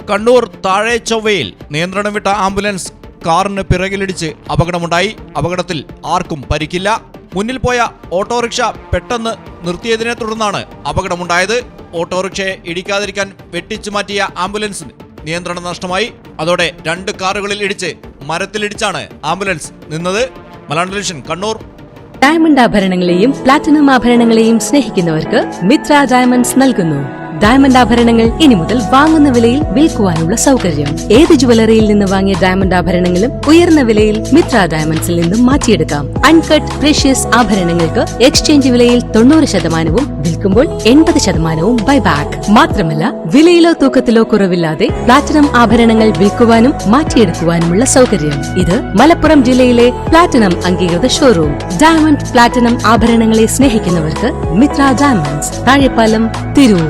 കണ്ണൂർ താഴെച്ചൊവ്വയിൽ നിയന്ത്രണം വിട്ട ആംബുലൻസ് കാറിന് പിറകിലിടിച്ച് അപകടമുണ്ടായി. അപകടത്തിൽ ആർക്കും പരിക്കില്ല. മുന്നിൽ പോയ ഓട്ടോറിക്ഷ പെട്ടെന്ന് നിർത്തിയതിനെ തുടർന്നാണ് അപകടമുണ്ടായത്. ഓട്ടോറിക്ഷയെ ഇടിക്കാതിരിക്കാൻ വെട്ടിച്ചു മാറ്റിയ ആംബുലൻസിന് നിയന്ത്രണം നഷ്ടമായി. അതോടെ 2 കാറുകളിൽ ഇടിച്ച് മരത്തിലിടിച്ചാണ് ആംബുലൻസ് നിന്നത്. മലയാളം ടെലിവിഷൻ കണ്ണൂർ. ഡയമണ്ട് ആഭരണങ്ങളെയും പ്ലാറ്റിനം ആഭരണങ്ങളെയും സ്നേഹിക്കുന്നവർക്ക് മിത്ര ഡയമണ്ട്സ് നൽകുന്നു ഡയമണ്ട് ആഭരണങ്ങൾ ഇനി മുതൽ വാങ്ങുന്ന വിലയിൽ വിൽക്കുവാനുള്ള സൗകര്യം. ഏത് ജുവലറിയിൽ നിന്ന് വാങ്ങിയ ഡയമണ്ട് ആഭരണങ്ങളും ഉയർന്ന വിലയിൽ മിത്ര ഡയമണ്ട്സിൽ നിന്നും മാറ്റിയെടുക്കാം. അൺകട്ട് പ്രഷ്യസ് ആഭരണങ്ങൾക്ക് എക്സ്ചേഞ്ച് വിലയിൽ 90%, വിൽക്കുമ്പോൾ 80% ബൈബാക്ക്. മാത്രമല്ല, വിലയിലോ തൂക്കത്തിലോ കുറവില്ലാതെ പ്ലാറ്റിനം ആഭരണങ്ങൾ വിൽക്കുവാനും മാറ്റിയെടുക്കുവാനുമുള്ള സൗകര്യം. ഇത് മലപ്പുറം ജില്ലയിലെ പ്ലാറ്റിനം അംഗീകൃത ഷോറൂം. ഡയമണ്ട് പ്ലാറ്റിനം ആഭരണങ്ങളെ സ്നേഹിക്കുന്നവർക്ക് മിത്ര ഡയമണ്ട്സ്, താഴെപ്പാലം, തിരൂർ.